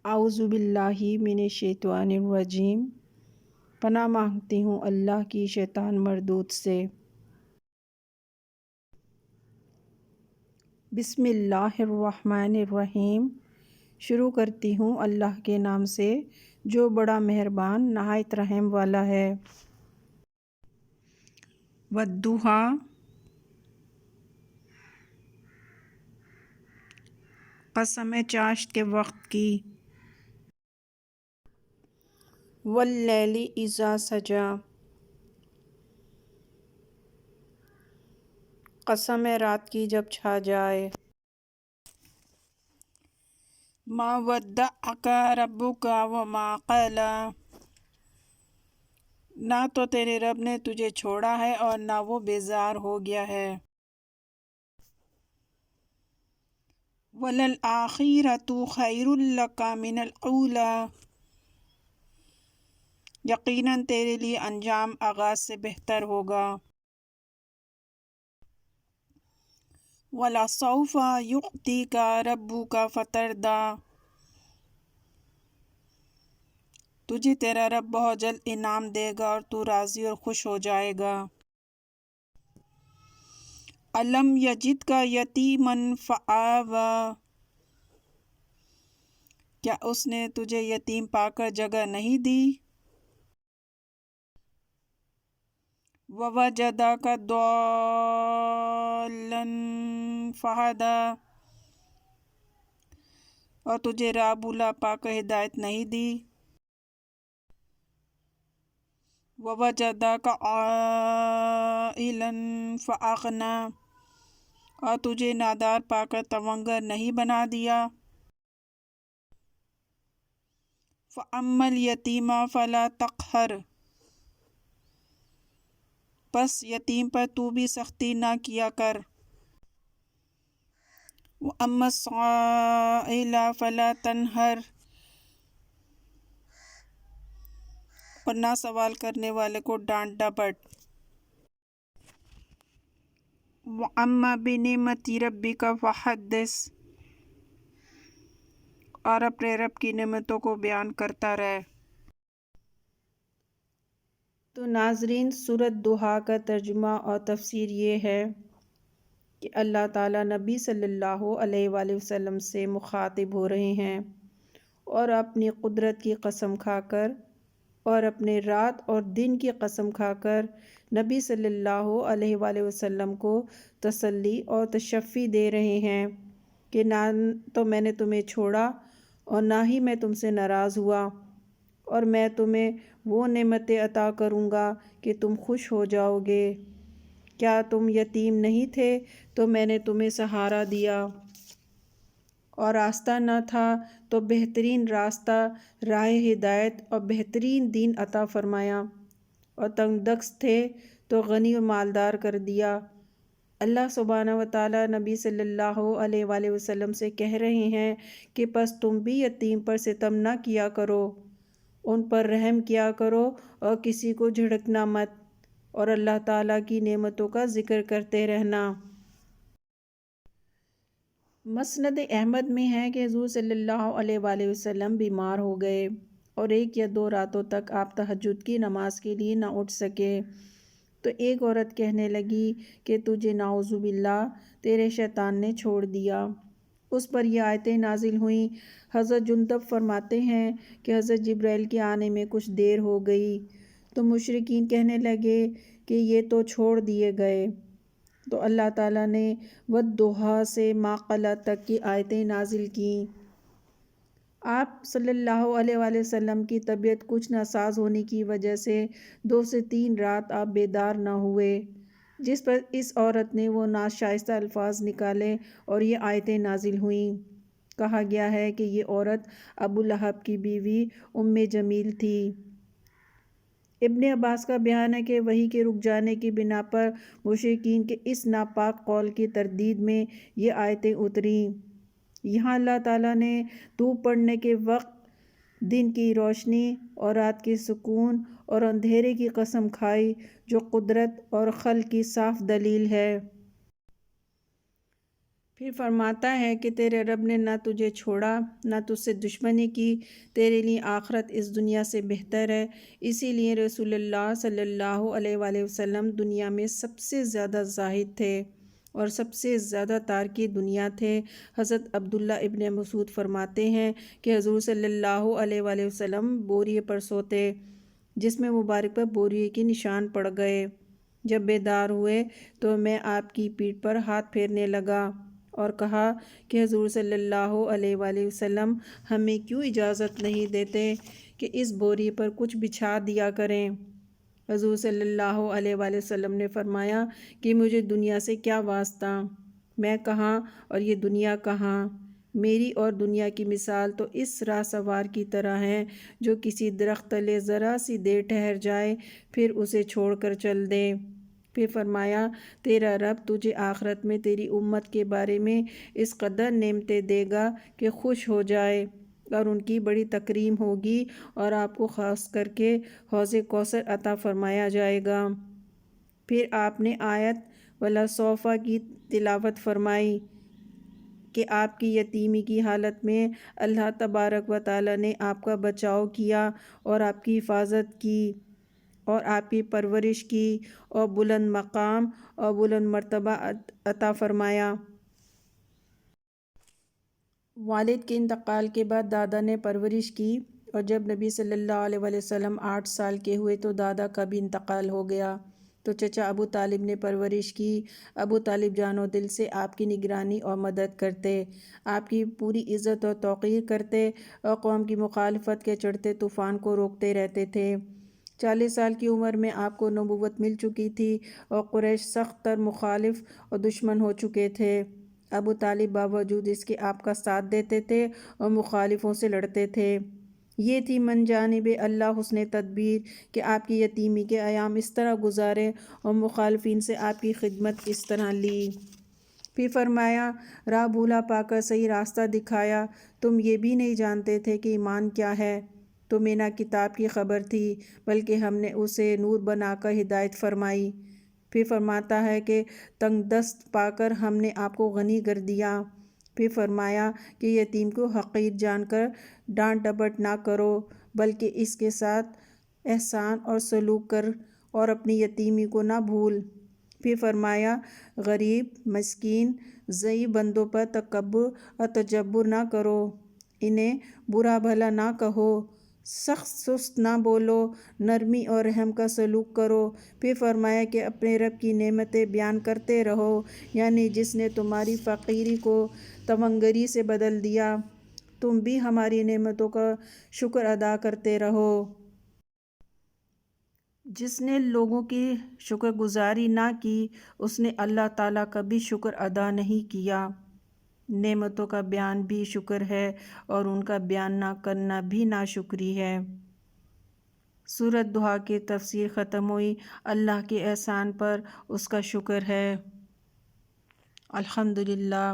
اعوذ باللہ من الشیطان الرجیم۔ پناہ مانگتی ہوں اللہ کی شیطان مردود سے۔ بسم اللہ الرحمن الرحیم۔ شروع کرتی ہوں اللہ کے نام سے جو بڑا مہربان نہایت رحم والا ہے۔ والضحیٰ، قسم ہے چاشت کے وقت کی۔ واللیل اذا سجی، قسم ہے رات کی جب چھا جائے۔ ما ودعک ربک وما قلی، نہ تو تیرے رب نے تجھے چھوڑا ہے اور نہ وہ بیزار ہو گیا ہے۔ وَلَلْآخِرَةُ خَيْرٌ لَكَ مِنَ الْأُولَىٰ، یقیناً تیرے لیے انجام آغاز سے بہتر ہوگا۔ وَلَسَوْفَ يُعْطِيكَ رَبُّكَ فَتَرْضَىٰ، تجھے تیرا رب بہت جلد انعام دے گا اور تو راضی اور خوش ہو جائے گا۔ أَلَمْ يَجِدْكَ يَتِیمًا فَآوَىٰ، کیا اس نے تجھے یتیم پا کر جگہ نہیں دی؟ وَوَجَدَكَ ضَالًّا فَہَدَىٰ، اور تجھے راہ بھولا پا کر ہدایت نہیں دی۔ وَوَجَدَكَ عَائِلًا فَأَغْنَىٰ، اور تجھے نادار پا کر توانگر نہیں بنا دیا۔ فَأَمَّا الْيَتِیمَ فَلَا تَقْہَرْ، پس یتیم پر تو بھی سختی نہ کیا کر۔ وَأَمَّا السَّائِلَ فَلَا تَنْہَرْ، اور نہ سوال کرنے والے کو ڈانٹ ڈپٹ۔ وَأَمَّا بِنِعْمَتِ رَبِّكَ فَحَدِّثْ، اور اپنے رب کی نعمتوں کو بیان کرتا رہ۔ تو ناظرین، سورۃ ضحیٰ کا ترجمہ اور تفسیر یہ ہے کہ اللہ تعالیٰ نبی صلی اللہ علیہ وآلہ وسلم سے مخاطب ہو رہے ہیں اور اپنی قدرت کی قسم کھا کر اور اپنے رات اور دن کی قسم کھا کر نبی صلی اللہ علیہ وآلہ وسلم کو تسلی اور تشفی دے رہے ہیں کہ نہ تو میں نے تمہیں چھوڑا اور نہ ہی میں تم سے ناراض ہوا، اور میں تمہیں وہ نعمتیں عطا کروں گا کہ تم خوش ہو جاؤ گے۔ کیا تم یتیم نہیں تھے تو میں نے تمہیں سہارا دیا، اور راستہ نہ تھا تو بہترین راستہ راہ ہدایت اور بہترین دین عطا فرمایا، اور تنگ دست تھے تو غنی و مالدار کر دیا۔ اللہ سبحانہ وتعالیٰ نبی صلی اللہ علیہ وآلہ وسلم سے کہہ رہے ہیں کہ پس تم بھی یتیم پر ستم نہ کیا کرو، ان پر رحم کیا کرو اور کسی کو جھڑکنا مت، اور اللہ تعالیٰ کی نعمتوں کا ذکر کرتے رہنا۔ مسند احمد میں ہے کہ حضور صلی اللہ علیہ وآلہ وسلم بیمار ہو گئے اور 1 یا 2 راتوں تک آپ تہجد کی نماز کے لیے نہ اٹھ سکے۔ تو ایک عورت کہنے لگی کہ تجھے نعوذ باللہ تیرے شیطان نے چھوڑ دیا۔ اس پر یہ آیتیں نازل ہوئیں۔ حضرت جندب فرماتے ہیں کہ حضرت جبرائیل کے آنے میں کچھ دیر ہو گئی تو مشرکین کہنے لگے کہ یہ تو چھوڑ دیے گئے، تو اللہ تعالیٰ نے والضحیٰ سے ما قلی تک کی آیتیں نازل کیں۔ آپ صلی اللہ علیہ وآلہ وسلم کی طبیعت کچھ ناساز ہونے کی وجہ سے 2 سے 3 رات آپ بیدار نہ ہوئے، جس پر اس عورت نے وہ ناشائستہ الفاظ نکالے اور یہ آیتیں نازل ہوئیں۔ کہا گیا ہے کہ یہ عورت ابو لہب کی بیوی جمیل تھی۔ ابن عباس کا بیان ہے کہ وحی کے رک جانے کی بنا پر مشرکین کے اس ناپاک قول کی تردید میں یہ آیتیں اتریں۔ یہاں اللہ تعالیٰ نے دھوپ پڑنے کے وقت دن کی روشنی اور رات کے سکون اور اندھیرے کی قسم کھائی، جو قدرت اور خلق کی صاف دلیل ہے۔ پھر فرماتا ہے کہ تیرے رب نے نہ تجھے چھوڑا نہ تجھ سے دشمنی کی، تیرے لیے آخرت اس دنیا سے بہتر ہے۔ اسی لیے رسول اللہ صلی اللہ علیہ وآلہ وسلم دنیا میں سب سے زیادہ زاہد تھے اور سب سے زیادہ تارک دنیا تھے۔ حضرت عبداللہ ابن مسعود فرماتے ہیں کہ حضور صلی اللہ علیہ وآلہ وسلم بوریے پر سوتے، جس میں مبارک پر بوریے کے نشان پڑ گئے۔ جب بیدار ہوئے تو میں آپ کی پیٹھ پر ہاتھ پھیرنے لگا اور کہا کہ حضور صلی اللہ علیہ وآلہ وسلم ہمیں کیوں اجازت نہیں دیتے کہ اس بوری پر کچھ بچھا دیا کریں؟ حضور صلی اللہ علیہ وآلہ وسلم نے فرمایا کہ مجھے دنیا سے کیا واسطہ، میں کہاں اور یہ دنیا کہاں؟ میری اور دنیا کی مثال تو اس راہ سوار کی طرح ہے جو کسی درخت تلے ذرا سی دیر ٹھہر جائے پھر اسے چھوڑ کر چل دے۔ پھر فرمایا تیرا رب تجھے آخرت میں تیری امت کے بارے میں اس قدر نعمتیں دے گا کہ خوش ہو جائے، اور ان کی بڑی تکریم ہوگی، اور آپ کو خاص کر کے حوض کوثر عطا فرمایا جائے گا۔ پھر آپ نے آیت وَلَسَوْفَ کی تلاوت فرمائی کہ آپ کی یتیمی کی حالت میں اللہ تبارک و تعالیٰ نے آپ کا بچاؤ کیا اور آپ کی حفاظت کی اور آپ کی پرورش کی اور بلند مقام اور بلند مرتبہ عطا فرمایا۔ والد کے انتقال کے بعد دادا نے پرورش کی، اور جب نبی صلی اللہ علیہ وآلہ وسلم 8 سال کے ہوئے تو دادا کا بھی انتقال ہو گیا، تو چچا ابو طالب نے پرورش کی۔ ابو طالب جان و دل سے آپ کی نگرانی اور مدد کرتے، آپ کی پوری عزت اور توقیر کرتے اور قوم کی مخالفت کے چڑھتے طوفان کو روکتے رہتے تھے۔ 40 سال کی عمر میں آپ کو نبوت مل چکی تھی اور قریش سخت تر مخالف اور دشمن ہو چکے تھے۔ ابو طالب باوجود اس کے آپ کا ساتھ دیتے تھے اور مخالفوں سے لڑتے تھے۔ یہ تھی من جانب اللہ حسن تدبیر کہ آپ کی یتیمی کے ایام اس طرح گزارے اور مخالفین سے آپ کی خدمت اس طرح لی۔ پھر فرمایا راہ بھولا پا کر صحیح راستہ دکھایا، تم یہ بھی نہیں جانتے تھے کہ ایمان کیا ہے، تمہیں نہ کتاب کی خبر تھی بلکہ ہم نے اسے نور بنا کر ہدایت فرمائی۔ پھر فرماتا ہے کہ تنگ دست پا کر ہم نے آپ کو غنی کر دیا۔ پھر فرمایا کہ یتیم کو حقیر جان کر ڈانٹ ڈپٹ نہ کرو بلکہ اس کے ساتھ احسان اور سلوک کر اور اپنی یتیمی کو نہ بھول۔ پھر فرمایا غریب، مسکین، ضعیف بندوں پر تکبر اور تجبر نہ کرو، انہیں برا بھلا نہ کہو، سخت سست نہ بولو، نرمی اور رحم کا سلوک کرو۔ پھر فرمایا کہ اپنے رب کی نعمتیں بیان کرتے رہو، یعنی جس نے تمہاری فقیری کو تونگری سے بدل دیا، تم بھی ہماری نعمتوں کا شکر ادا کرتے رہو۔ جس نے لوگوں کی شکر گزاری نہ کی اس نے اللہ تعالیٰ کا بھی شکر ادا نہیں کیا۔ نعمتوں کا بیان بھی شکر ہے اور ان کا بیان نہ کرنا بھی ناشکری ہے۔ سورۃ دہا کی تفسیر ختم ہوئی۔ اللہ کے احسان پر اس کا شکر ہے۔ الحمدللہ۔